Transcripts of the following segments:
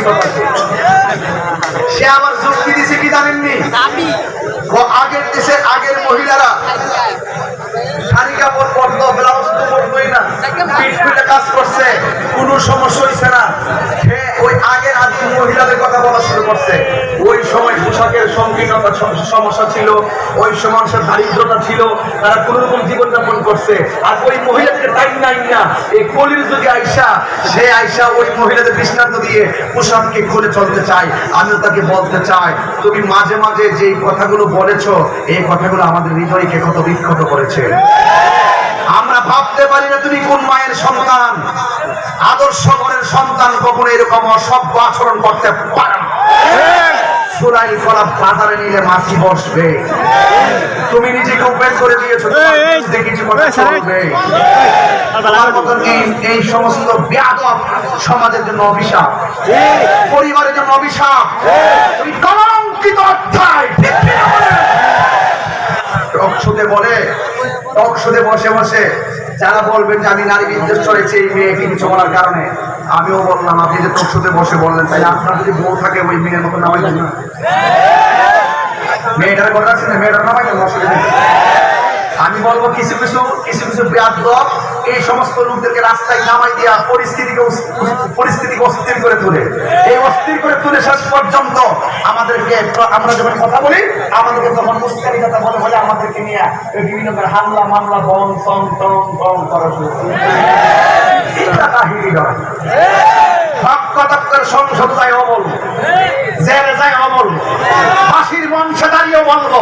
কথাকে। সে আমার যুক্তি দিছে কি জানেননি? আগের দেশের আগের মহিলারা শাড়ি কাপড় পরতো, ব্লাউজ তো পরতোই না, পিঠ পিঠে কাজ করছে, কোনো সমস্যা হইছে না। সে ওই আগের আদিম মহিলাদের কথা বলা শুরু করছে। ওই সময় পোশাকের সংকীর্ণতা সমস্যা ছিল, ওই সময় মানুষের দারিদ্রতা ছিল, তারা কোন রকম জীবনযাপন করছে। আর ওই মহিলাদেরকে টাইম নাই না, এই কলির যুগে আইসা সে আইসা ওই মহিলাদের দৃষ্টান্ত দিয়ে পোশাককে খুলে চলতে চায়। আমিও তাকে বলতে চাই, তুমি মাঝে মাঝে যে কথাগুলো বলেছো, এই কথাগুলো আমাদের হৃদয়কে কত বিক্ষত করেছে। আমরা ভাবতে পারি না তুমি কোন মায়ের সন্তান। আদর্শ ঘরের সন্তান কখনো এরকম অসভ্য আচরণ করতে পারে না। সুরাই কলা বাজারে নিলে মাছি বসবে। তুমি নিজেকে ওপেন করে দিয়েছো, কিছু কথা চলবে। তোমার মতন এই সমস্ত বেয়াদব সমাজের জন্য অভিশাপ, পরিবারের জন্য অভিশাপ। তুমি কলঙ্কিত অধ্যায়। টকশোতে বলে, টকশোতে বসে বসে যারা বলবেন যে আমি নারী বিদ্বেষ করেছি এই মেয়েকে কিছু বলার কারণে, আমিও বললাম আপনি যে টকশোতে বসে বললেন, তাই আপনার যদি বউ থাকে ওই মেয়ের মতো নামাই দেন না। মেয়েটার কথা আছে না, মেয়েটার নামাই দেন, অসুবিধা নেই। আমি বলবো কিছু কিছু বেয়াদব এই সমস্ত লোকদেরকে রাস্তায় নামাই দিয়া পরিস্থিতিকে অস্থির করে তোলে। এই অস্থির করে তুলে শেষ পর্যন্ত আমাদেরকে, আমরা যখন কথা বলি আমাদেরকে তখন মুস্তারি কথা বলে বলে আমাদেরকে নিয়ে বিভিন্ন হামলা মামলা বন সং টং টং করা শুরু করে। সংসদ যায় অবল, জেলে যায় অবল, ফাঁসির মঞ্চে দাঁড়িয়ে বলবো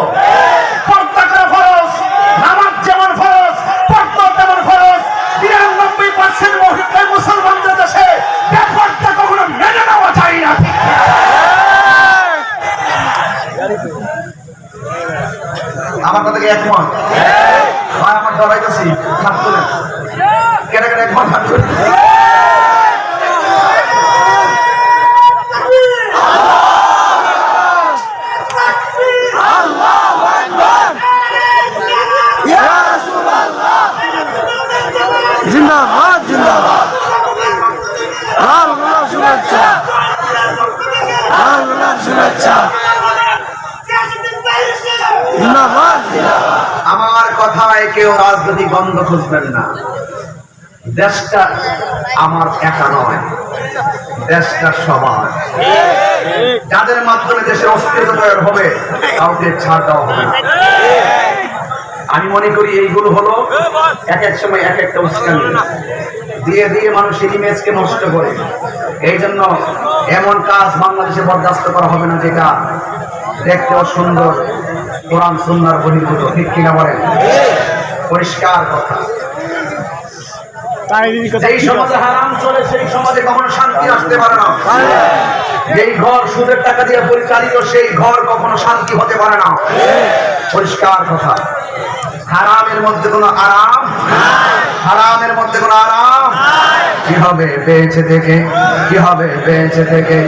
পর্দা করা ফরজ, নামাজ যেমন ফরজ, পর্দা তেমন ফরজ। 93% মুসলমানদের দেশে বেপর্দা কখনো মেনে নেওয়া যায় না। আমার কথাকে একমত? আমার ডরাইতেছি, হাত তুলে কেটে কেটে একমত হাত তুলে। জিন্দাবাদ জিন্দাবাদ, আল্লাহ শুভেচ্ছা, আল্লাহ শুভেচ্ছা, জিন্দাবাদ। আমার কথায় কেউ রাজনৈতিক গন্ধ খুঁজবেন না। দেশটা আমার একা নয়, দেশটা সমাজ। যাদের মাধ্যমে দেশের অস্তিত্ব তৈরি হবে কাউকে ছাড় দেওয়া হবে না। আমি মনে করি এইগুলো হলো এক এক সময় এক একটা উস্কানি দিয়ে দিয়ে মানুষের ইমেজকে নষ্ট করে। এই জন্য এমন কাজ বাংলাদেশে বরদাস্ত করা হবে না যেটা দেখতে অসুন্দর, কোরআন সুন্নাহর বহির্ভূত। ঠিক কিনা বলেন? পরিষ্কার কথা। যেই সমাজে হারাম চলে সেই সমাজে কখনো শান্তি আসতে পারে না। যেই ঘর সুদের টাকা দিয়ে পরিচালিত সেই ঘর কখনো শান্তি হতে পারে না। পরিষ্কার কথা। হারামের মধ্যে কোনো আরাম, হারামের মধ্যে কোনো আরাম। কি হবে বেঁচে থেকে, কি হবে বেঁচে থেকে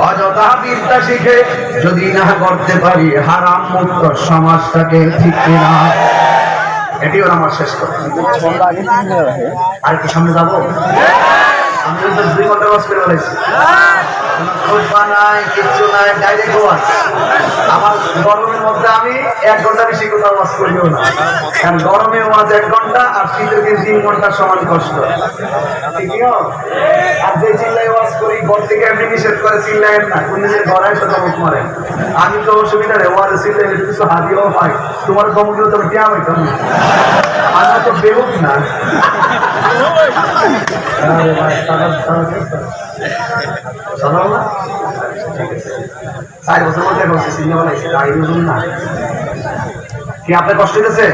অযথা বিদ্যা শিখে যদি না করতে পারি হারাম মুক্ত সমাজটাকে। ঠিক কিনা? এটি হলো আমার শেষ কথা। আর কি সামনে যাবো? আমি তো 2 ঘন্টা ওয়াজ করে বলেছি, কিচ্ছু নাই, ডাইরেক্ট ওয়াজ। আমার গরমের মধ্যে আমি 1 ঘন্টা বেশি কোথাও ওয়াজ করিও না, কারণ গরমে ওয়াজ 1 ঘন্টা আর শীতের দিন 3 ঘন্টার সমান কষ্ট। ঠিকই? আর যে চিল্লাই ওয়াজ করি ঘর থেকে এমনি নিষেধ করে চিল্লায় না, কোন নিজের ঘরের সাথে মুখ মারে। আমি তো অসুবিধা নেই, ওয়াজে চিল্লাই কিছু হাতিও পাই, তোমার কমগুলো তো কেমন হইতাম, আমি তো বেহুক না। কি আপনার কষ্ট হইতেছে?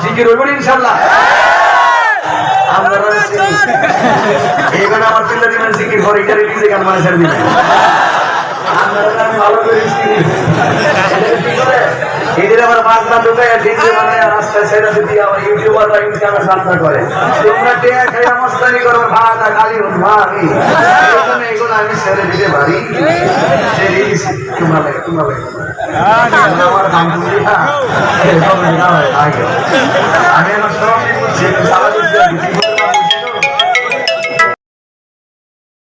জিকির হইব ইনশাল্লাহ। এইখানে আমার চিল্লা দিবেন জিকির ঘর, এটা রিলিজে গান মানে ছেড়ে দিবেন। আপনারা ভালো করে এদের আবার মাছটা ঢুকে ডিজে মানে রাস্তায় ছেড়ে দিতে আমার ইউটিউবাররা ইনকামে সান্তা করে। তোমরা কে খেয়ে মস্তানি করো, ভাত আর গালি মারি, এগুলো আমি ছেড়ে দিতে পারি। তোমার আমার নাম আমি আমার সব